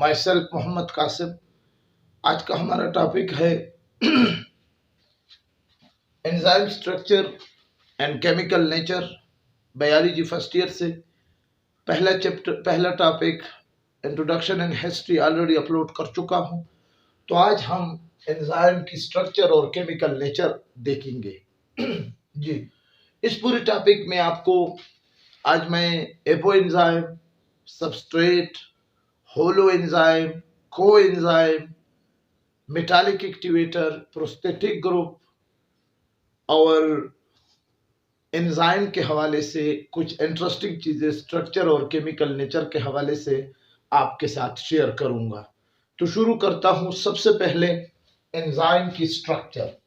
My self Mohammad Qasim. आज का हमारा टॉपिक है enzyme structure and chemical nature, biology first year से। पहला topic introduction and history already upload कर चुका हूं। तो आज हम एंजाइम की स्ट्रक्चर और केमिकल नेचर देखेंगे। जी, इस पूरे टॉपिक में आपको आज मैं apoenzyme, substrate, holoenzyme, coenzyme, metallic activator, prosthetic group और एंजाइम के हवाले से कुछ इंटरेस्टिंग चीजें स्ट्रक्चर और केमिकल नेचर के हवाले से आपके साथ शेयर करूंगा। तो शुरू करता हूं। सबसे पहले एंजाइम की स्ट्रक्चर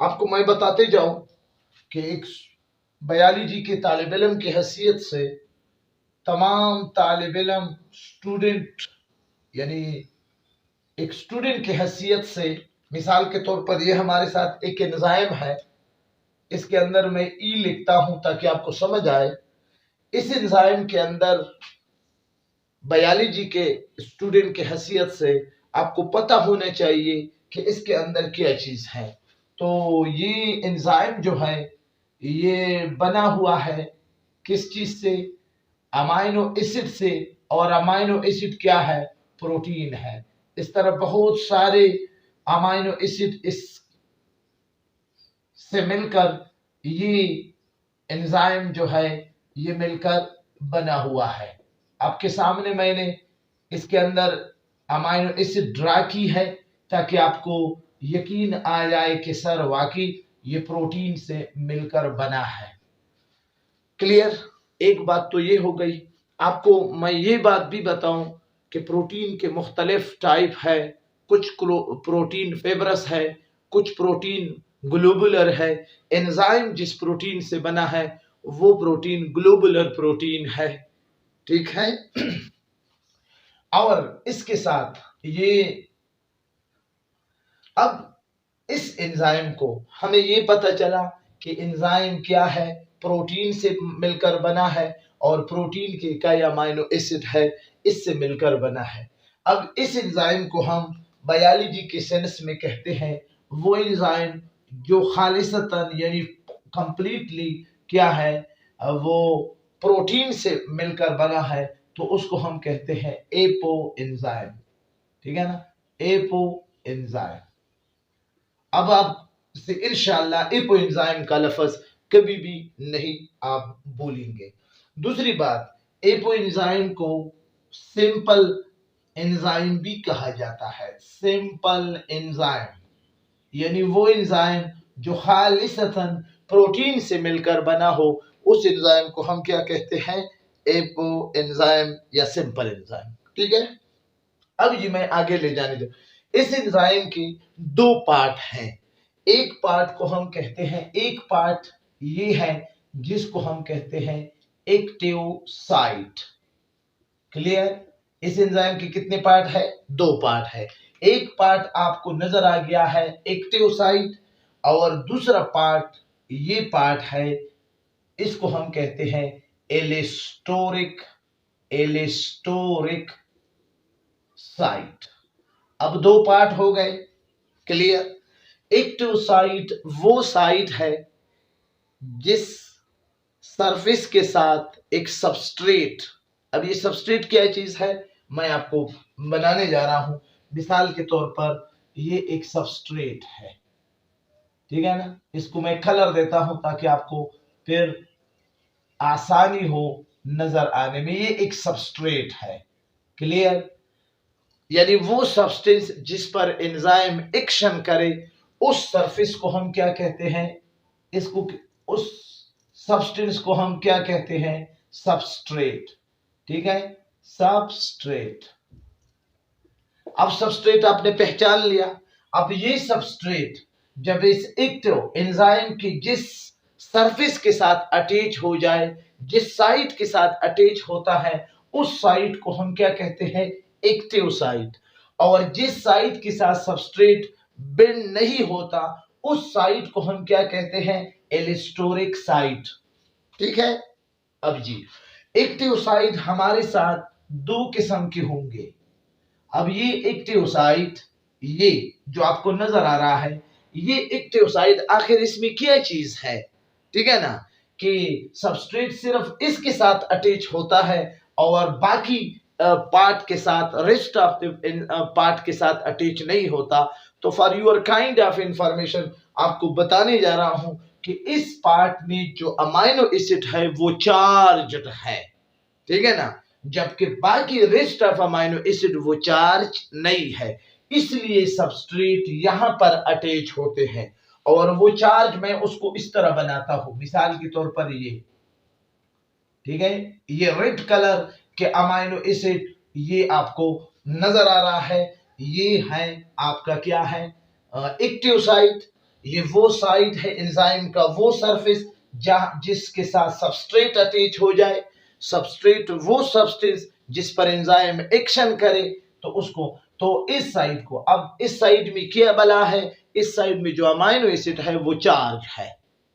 आपको मैं बताते जाऊं कि एक बायोलॉजी के तालिब इल्म की हैसियत से तमाम तालिब इल्म स्टूडेंट, यानी एक स्टूडेंट की हैसियत से, मिसाल के तौर पर ये हमारे साथ एक एंजाइम है, इसके अंदर मैं ई लिखता हूं ताकि आपको समझ आए। इस एंजाइम के अंदर बायोलॉजी के स्टूडेंट की हैसियत से आपको पता होना चाहिए कि इसके अंदर क्या चीज है। तो ये एंजाइम जो है ये बना हुआ है किस चीज से? अमाइनो एसिड से। और अमाइनो एसिड क्या है? प्रोटीन है। इस तरह बहुत सारे अमाइनो एसिड इस से मिलकर ये एंजाइम जो है ये मिलकर बना हुआ है। आपके सामने मैंने इसके अंदर अमाइनो एसिड ड्रा की है ताकि आपको यकीन आ जाए कि सर वाकई ये प्रोटीन से मिलकर बना है। क्लियर? एक बात तो ये हो गई। आपको मैं ये बात भी बताऊं कि प्रोटीन के मुख्तलिफ टाइप है। कुछ प्रोटीन फेब्रस है, कुछ प्रोटीन ग्लोबुलर है। एंजाइम जिस प्रोटीन से बना है वो प्रोटीन ग्लोबुलर प्रोटीन है। ठीक है। और इसके साथ ये अब इस एंजाइम को हमें ये पता चला कि एंजाइम क्या है, प्रोटीन से मिलकर बना है और प्रोटीन की इकाई अमाइनो एसिड है, इससे मिलकर बना है। अब इस एंजाइम को हम बायोलॉजी के सेंस में कहते हैं वो एंजाइम जो खालिसतन यानी कंप्लीटली क्या है, वो प्रोटीन से मिलकर बना है, तो उसको हम कहते हैं एपो एंजाइम। ठीक है ना, एपो एंजाइम। अब आप से इंशाअल्लाह एपो एंजाइम का लफ्ज कभी भी नहीं आप बोलेंगे। दूसरी बात, एपो एंजाइम को सिंपल एंजाइम भी कहा जाता है। सिंपल एंजाइम यानी वो एंजाइम जो खालिसतन प्रोटीन से मिलकर बना हो, उस एंजाइम को हम क्या कहते हैं? एपो एंजाइम या सिंपल एंजाइम। ठीक है। अब ये मैं आगे ले जाने दो। इस एंजाइम के दो पार्ट हैं। एक पार्ट को हम कहते हैं, एक पार्ट ये है जिसको हम कहते हैं एक्टिव साइट। क्लियर? इस एंजाइम के कितने पार्ट है? दो पार्ट है। एक पार्ट आपको नजर आ गया है एक्टिव साइट, और दूसरा पार्ट ये पार्ट है, इसको हम कहते हैं एलिस्टोरिक साइट। अब दो पार्ट हो गए। क्लियर? एक्टिव साइट वो साइट है जिस सरफेस के साथ एक सबस्ट्रेट, अब ये सबस्ट्रेट क्या चीज है मैं आपको बनाने जा रहा हूं। मिसाल के तौर पर ये एक सबस्ट्रेट है, ठीक है ना। इसको मैं कलर देता हूं ताकि आपको फिर आसानी हो नजर आने में। ये एक सबस्ट्रेट है। क्लियर? यानी वो सब्सटेंस जिस पर एंजाइम एक्शन करे, उस सरफेस को हम क्या कहते हैं? इसको, उस सब्सटेंस को हम क्या कहते हैं? सबस्ट्रेट। ठीक है, सबस्ट्रेट। अब सबस्ट्रेट आपने पहचान लिया। अब ये सबस्ट्रेट जब इस एक्टिव एंजाइम की जिस सरफेस के साथ अटैच हो जाए, जिस साइट के साथ अटैच होता है, उस साइट को हम क्या कहते हैं? Active site. और जिस साइट के साथ सबस्ट्रेट बिंड नहीं होता, उस साइट को हम क्या कहते हैं? एलिस्टोरिक साइट। ठीक है। अब जी, एक्टिव साइट हमारे साथ दो किस्म के होंगे। अब ये एक्टिव साइट, ये जो आपको नजर आ रहा है, ये एक्टिव साइट आखिर इसमें क्या चीज है, ठीक है ना, कि सबस्ट्रेट सिर्फ इसके साथ अटैच होता है और बाकी पार्ट के साथ, रेस्ट ऑफ द पार्ट के साथ अटैच नहीं होता। तो for your kind of information आपको बताने जा रहा हूं कि इस पार्ट में जो अमाइनो एसिड है वो चार्ज्ड है, ठीक है ना, जबकि बाकी रेस्ट ऑफ अमाइनो एसिड वो चार्ज नहीं है, इसलिए सबस्ट्रेट यहां पर अटैच होते हैं। और वो चार्ज मैं उसको इस तरह बनाता हूं, मिसाल के तौर पर ये, ठीक है, ये रेड कलर के अमाइनो एसिड ये आपको नजर आ रहा है, ये है आपका क्या है, एक्टिव साइट। ये वो साइट है एंजाइम का, वो सरफेस जहां जिसके साथ सबस्ट्रेट अटैच हो जाए। सबस्ट्रेट वो सब्सटेंस जिस पर एंजाइम एक्शन करे, तो उसको, तो इस साइड को, अब इस साइड में क्या बला है, इस साइड में जो अमाइनो एसिड है वो चार्ज है,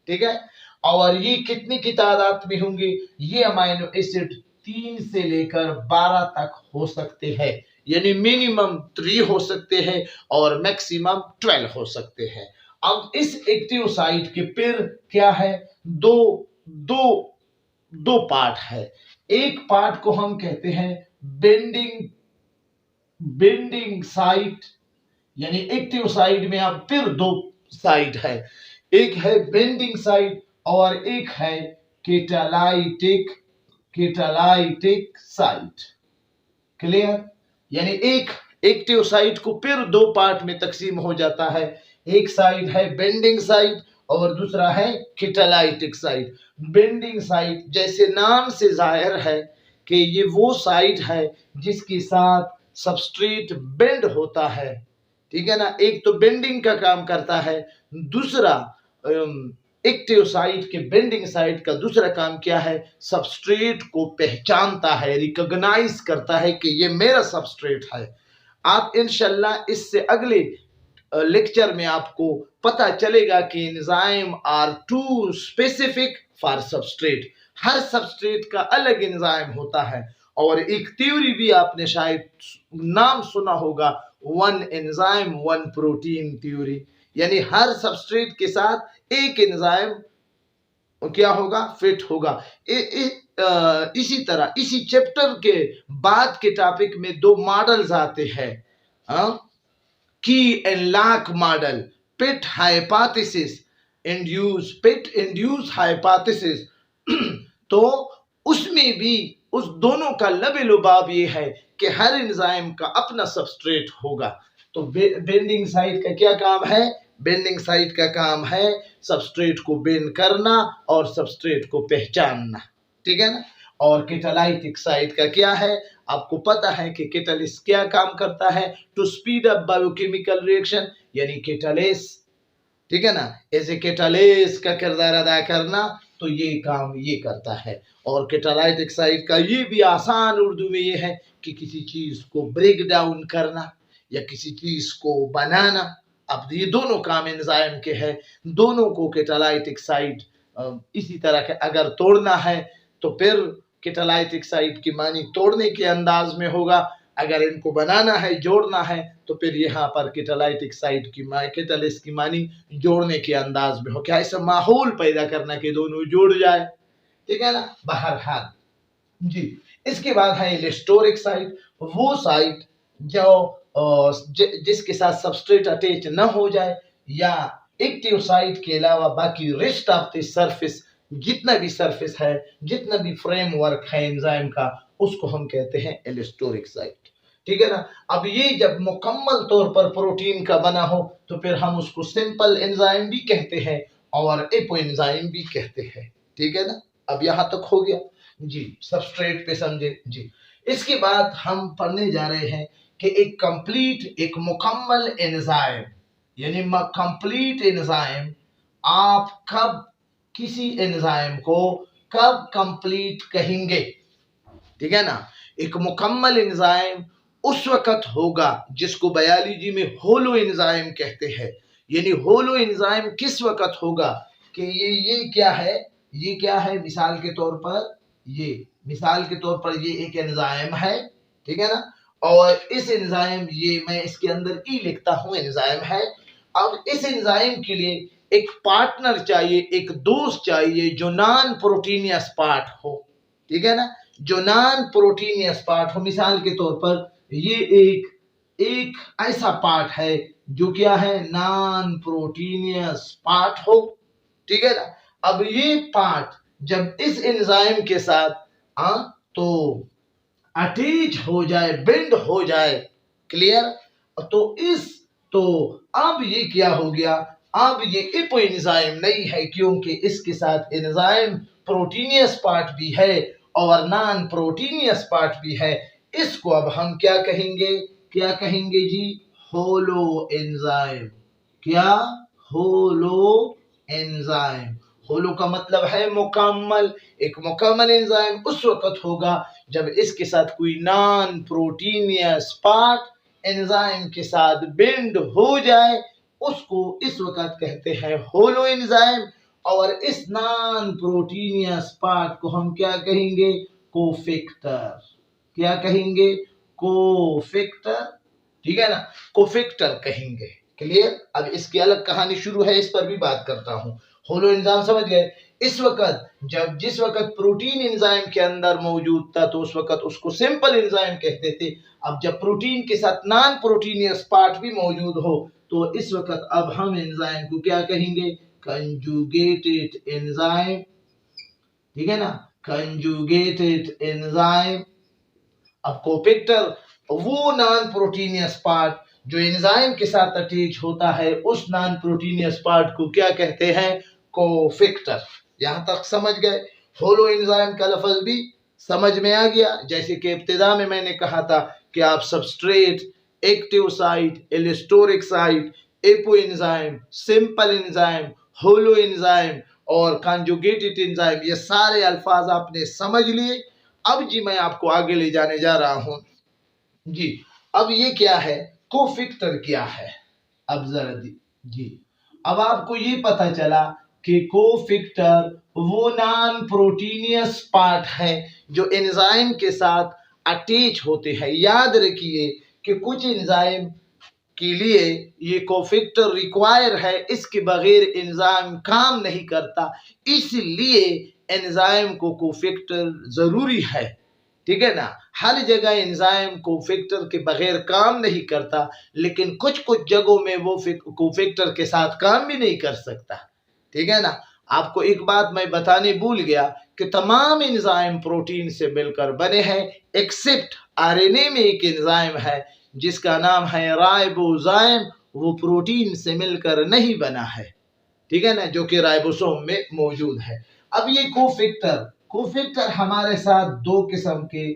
ठीक है। और ये कितनी की तादाद में होंगे, ये अमाइनो एसिड 3 से लेकर 12 तक हो सकते हैं, यानी मिनिमम 3 हो सकते हैं और मैक्सिमम 12 हो सकते हैं। अब इस एक्टिव साइट के फिर क्या है, दो दो दो पार्ट है। एक पार्ट को हम कहते हैं बेंडिंग बेंडिंग साइट, यानी एक्टिव साइड में अब फिर दो साइड है, एक है बेंडिंग साइड और एक है केटालाइटिक केटालाइटिक साइट। क्लियर, यानी एक एक्टिव साइट को फिर दो पार्ट में तकसीम हो जाता है, एक साइड है बेंडिंग साइट और दूसरा है केटालाइटिक साइट। बेंडिंग साइट जैसे नाम से जाहिर है कि ये वो साइट है जिसके साथ सबस्ट्रेट बेंड होता है, ठीक है ना, एक तो बेंडिंग का काम करता है, दूसरा एक्टिव साइट के बेंडिंग साइट का दूसरा काम क्या है, सबस्ट्रेट को पहचानता है, रिकॉग्नाइज करता है कि ये मेरा सबस्ट्रेट है। आप इंशाल्लाह इससे अगले लेक्चर में आपको पता चलेगा कि enzyme are too specific for substrate, हर सबस्ट्रेट का अलग एंजाइम होता है। और एक थ्योरी भी आपने शायद नाम सुना होगा, one enzyme one protein theory, यानी हर सबस्ट्रेट के साथ एक एंजाइम क्या होगा, फिट होगा। इसी तरह इसी चैप्टर के बाद के टॉपिक में दो मॉडल्स आते हैं, key and lock model, fit hypothesis, fit induced hypothesis. तो उसमें भी उस दोनों का लबे लुबाब ये है कि हर एंजाइम का अपना सबस्ट्रेट होगा। तो बेंडिंग साइट का क्या काम है, बेंडिंग साइट का काम है सबस्ट्रेट को बेंड करना और सबस्ट्रेट को पहचानना, ठीक है ना। और केटालाइटिक साइट का क्या है, आपको पता है कि केटालिस क्या काम करता है, to speed up biochemical reaction, यानी केटालिस, ठीक है ना, एज ए केटालिस का किरदार अदा करना, तो ये काम ये करता है। और केटालाइटिक साइट का ये भी आसान उर्दू में ये है कि किसी चीज को ब्रेक डाउन करना या किसी चीज को बनाना। अब ये दोनों काम एंजाइम के हैं, दोनों को केटालाइटिक साइट इसी तरह के अगर तोड़ना है तो फिर केटालाइटिक साइट की मानी तोड़ने के अंदाज में होगा, अगर इनको बनाना है, जोड़ना है, तो फिर यहाँ पर केटालाइटिक साइट की केटालिस की मानी जोड़ने के अंदाज में हो, क्या ऐसा माहौल पैदा करना कि दोनों जुड़ जाए, ठीक है ना। बहरहाल जी, इसके बाद है इलेस्टोरिक साइट, वो साइट जो जिसके साथ सबस्ट्रेट अटैच न हो जाए, या एक्टिव साइट के अलावा बाकी रेस्ट ऑफ द सरफेस, जितना भी सरफेस है, जितना भी फ्रेमवर्क है एंजाइम का, उसको हम कहते हैं एलिस्टोरिक साइट, ठीक है ना। अब ये जब मुकम्मल तौर पर प्रोटीन का बना हो तो फिर हम उसको सिंपल एंजाइम भी कहते हैं और एपो एंजाइम भी कहते हैं, ठीक है ना। अब यहां तक हो गया जी, सबस्ट्रेट पे समझे जी। इसके बाद हम पढ़ने जा रहे हैं कि एक कंप्लीट, एक मुकम्मल एंजाइम, यानी कंप्लीट एंजाइम, आप कब किसी एंजाइम को कब कंप्लीट कहेंगे, ठीक है ना। एक मुकम्मल एंजाइम उस वक्त होगा जिसको बायोलॉजी में होलो एंजाइम कहते हैं, यानी होलो एंजाइम किस वक्त होगा कि ये क्या है, ये क्या है, मिसाल के तौर पर ये एक एंजाइम है, ठीक है ना, और इस एंजाइम, ये मैं इसके अंदर ई लिखता हूं, एंजाइम है। अब इस एंजाइम के लिए एक पार्टनर चाहिए, एक दोस्त चाहिए जो नॉन प्रोटीनियस पार्ट हो, ठीक है ना, जो नॉन प्रोटीनियस पार्ट हो। मिसाल के तौर पर ये एक ऐसा पार्ट है जो क्या है, नॉन प्रोटीनियस पार्ट हो, ठीक है ना। अब ये पार्ट जब इस एंजाइम के साथ तो अटैच हो जाए, बिल्ड हो जाए, क्लियर, तो अब ये क्या हो गया, अब ये इपो एंजाइम नहीं है, क्योंकि इसके साथ एंजाइम प्रोटीनियस पार्ट भी है और नॉन प्रोटीनियस पार्ट भी है। इसको अब हम क्या कहेंगे, क्या कहेंगे जी, होलो एंजाइम। क्या, होलो एंजाइम। होलो का मतलब है मुकम्मल। एक मुकम्मल एंजाइम उस वक्त होगा जब इसके साथ कोई नॉन प्रोटीनियस पार्ट एंजाइम के साथ बिंड हो जाए, उसको इस वक्त कहते हैं होलो एंजाइम। और इस नॉन प्रोटीनियस पार्ट को हम क्या कहेंगे, कोफैक्टर। क्या कहेंगे, कोफैक्टर, ठीक है ना, कोफैक्टर कहेंगे, क्लियर। अब इसकी अलग कहानी शुरू है, इस पर भी बात करता हूं। होलो एंजाइम समझ गए। इस वक्त जिस वक्त प्रोटीन एंजाइम के अंदर मौजूद था तो उस वक्त उसको सिंपल एंजाइम कहते थे। अब जब प्रोटीन के साथ नॉन प्रोटीनियस पार्ट भी मौजूद हो तो इस वक्त अब हम एंजाइम को क्या कहेंगे, कंजुगेटेड एंजाइम, ठीक है ना, कंजुगेटेड एंजाइम। अब कोफैक्टर वो नॉन प्रोटीनियस पार्ट जो एंजाइम के साथ अटैच होता है, उस नॉन प्रोटीनियस पार्ट को क्या कहते हैं, कोफैक्टर। यहां तक समझ गए। होलो एंजाइम का लफ्ज भी समझ में आ गया। जैसे कि इब्तिदा में मैंने कहा था कि आप substrate, active site, allosteric site, apoenzyme, simple enzyme, holoenzyme और कंजुगेटेड एंजाइम, ये सारे अल्फाज आपने समझ लिए। अब जी मैं आपको आगे ले जाने जा रहा हूं जी। अब ये क्या है, कोफैक्टर क्या है, अब जरा जी अब आपको ये पता चला कि कोफैक्टर वो नॉन प्रोटीनियस पार्ट है जो एंजाइम के साथ अटैच होते हैं। याद रखिए कि कुछ एंजाइम के लिए ये कोफैक्टर रिक्वायर है, इसके बगैर एंजाइम काम नहीं करता, इसलिए एंजाइम को कोफैक्टर जरूरी है, ठीक है ना। हर जगह एंजाइम कोफैक्टर के बगैर काम नहीं करता, लेकिन कुछ कुछ जगहों में वो कोफैक्टर के साथ काम भी नहीं कर सकता, ठीक है ना। आपको एक बात मैं बताने भूल गया कि तमाम एंजाइम प्रोटीन से मिलकर बने हैं, एक्सेप्ट आरएनए में एक एंजाइम है जिसका नाम है राइबोजाइम, वो प्रोटीन से मिलकर नहीं बना है, ठीक है ना, जो कि राइबोसोम में मौजूद है। अब ये कोफैक्टर हमारे साथ दो किस्म के,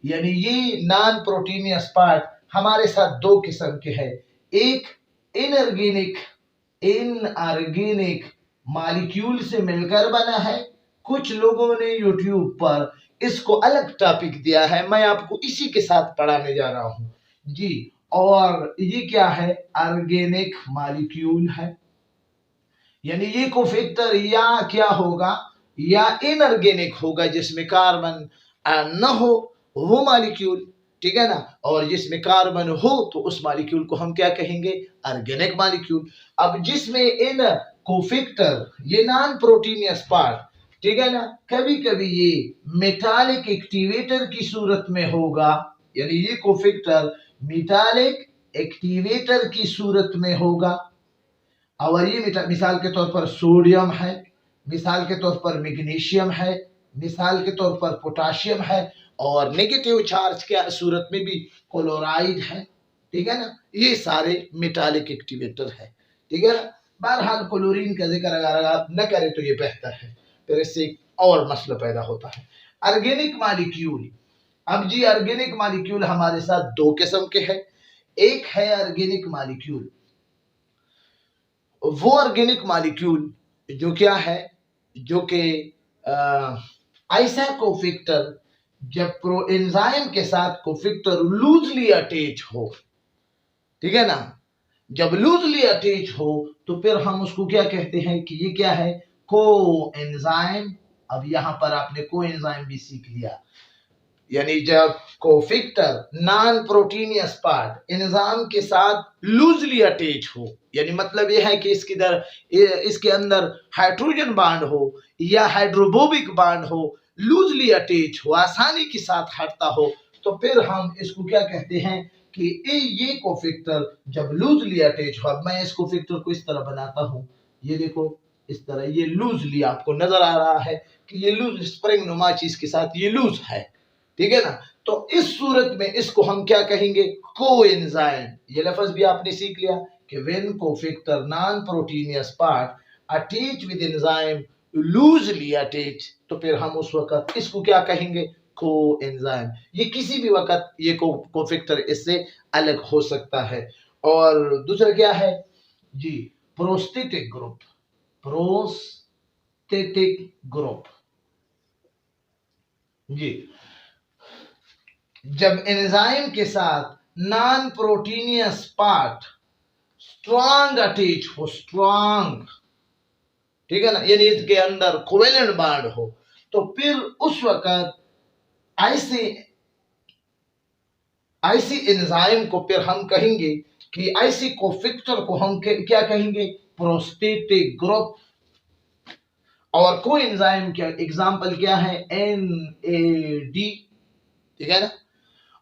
यानी ये नॉन प्रोटीनियस पार्ट हमारे साथ दो किस्म के हैं। एक इनऑर्गेनिक मॉलिक्यूल से मिलकर बना है। कुछ लोगों ने यूट्यूब पर इसको अलग टॉपिक दिया है, मैं आपको इसी के साथ पढ़ाने जा रहा हूं जी। और ये क्या है, ऑर्गेनिक मॉलिक्यूल है, यानी ये कोफैक्टर या क्या होगा, या इनऑर्गेनिक होगा जिसमें कार्बन न हो वो मॉलिक्यूल, ठीक है ना, और जिसमें कार्बन हो तो उस मॉलिक्यूल को हम क्या कहेंगे, ऑर्गेनिक मॉलिक्यूल। अब जिसमें इन कोफैक्टर ये नॉन प्रोटीनियस पार्ट, ठीक है ना, कभी कभी ये मेटालिक एक्टिवेटर की सूरत में होगा, यानी ये कोफैक्टर मेटालिक एक्टिवेटर की सूरत में होगा। और ये मिसाल के तौर पर सोडियम है, मिसाल के तौर पर मैग्नीशियम है, मिसाल के तौर पर पोटाशियम है, और नेगेटिव चार्ज के सूरत में भी क्लोराइड है, ठीक है ना। ये सारे मेटालिक एक्टिवेटर है, ठीक है ना। बहरहाल क्लोरीन का जिक्र अगर आप न करें तो ये बेहतर है, फिर इससे और मसला पैदा होता है। ऑर्गेनिक मॉलिक्यूल, अब जी ऑर्गेनिक मॉलिक्यूल हमारे साथ दो किस्म के हैं। एक है ऑर्गेनिक मॉलिक्यूल, वो ऑर्गेनिक मॉलिक्यूल जो क्या है, जो कि ऐसा कोफैक्टर जब प्रो एंजाइम के साथ कोफैक्टर लूजली अटैच हो, ठीक है ना, जब लूजली अटैच हो तो फिर हम उसको क्या कहते हैं कि ये क्या है, को एंजाइम। अब यहां पर आपने को एंजाइम भी सीख लिया, यानी जब cofactor non proteinaceous part enzyme के साथ लूजली अटैच हो, यानी मतलब यह है कि इसके अंदर हाइड्रोजन बांड हो या हाइड्रोफोबिक बांड हो, लूजली अटैच हो, आसानी के साथ हटता हो, तो फिर हम इसको क्या कहते हैं कि ये कोफैक्टर जब लूजली अटैच हो। अब मैं इस कोफैक्टर को इस तरह बनाता हूं, ये देखो इस तरह, ये लूजली आपको नजर आ रहा है कि ये लूज स्प्रिंग नुमा चीज के साथ ये लूज है, ठीक है ना। तो इस सूरत में इसको हम क्या कहेंगे, कोएंजाइम। ये लफ्ज भी आपने सीख लिया कि when cofactor non proteinaceous part attach with enzyme loosely attach, तो फिर हम उस वक्त इसको क्या कहेंगे, कोएंजाइम। ये किसी भी वक्त ये कोफैक्टर इससे अलग हो सकता है। और दूसरा क्या है जी, प्रोस्थेटिक ग्रुप। प्रोस्थेटिक ग्रुप जी, जब एंजाइम के साथ non proteinaceous part strong attach हो, स्ट्रॉन्ग, ठीक है ना, यानी इसके अंदर कोवेलेंट बॉन्ड हो, तो फिर उस वक्त ऐसी एंजाइम को फिर हम कहेंगे कि ऐसी कोफैक्टर को हम क्या कहेंगे, प्रोस्थेटिक ग्रुप। और कोएंजाइम का एग्जांपल क्या है, NAD, ठीक है ना।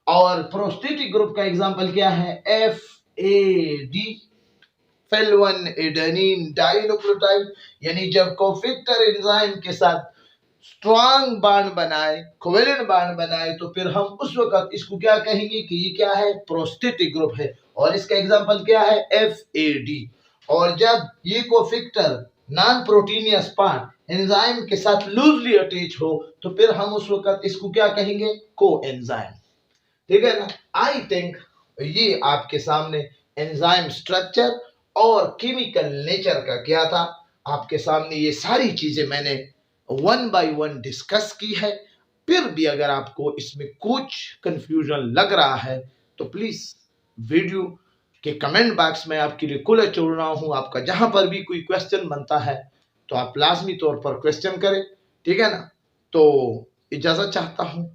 और प्रोस्थेटिक ग्रुप का एग्जांपल क्या है, FAD, फेल-1 एडेनिन डाइन्यूक्लियोटाइड। यानी जब कोफैक्टर एंजाइम के साथ स्ट्रॉन्ग बॉन्ड बनाए, कोवेलेंट बॉन्ड बनाए, तो फिर हम उस वक्त इसको क्या कहेंगे कि ये क्या है, प्रोस्थेटिक ग्रुप है। और इसका एग्जांपल क्या है, FAD। और जब ये cofactor non proteinaceous part enzyme के साथ लूजली अटैच हो, तो फिर हम उस वक्त इसको क्या कहेंगे, कोएंजाइम, ठीक है ना। आई थिंक ये आपके सामने एंजाइम स्ट्रक्चर और केमिकल नेचर का क्या था, आपके सामने ये सारी चीजें मैंने 1 बाय 1 डिस्कस की है। फिर भी अगर आपको इसमें कुछ कंफ्यूजन लग रहा है तो प्लीज वीडियो के कमेंट बॉक्स में आपके लिए खुला छोड़ रहा हूं। आपका जहां पर भी कोई क्वेश्चन बनता है तो आप लाजमी तौर पर क्वेश्चन करें, ठीक है ना। तो इजाजत चाहता हूं,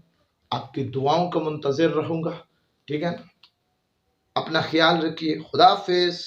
आपकी दुआओं का मुंतजिर रहूंगा, ठीक है ना। अपना ख्याल रखिए, खुदा हाफिज।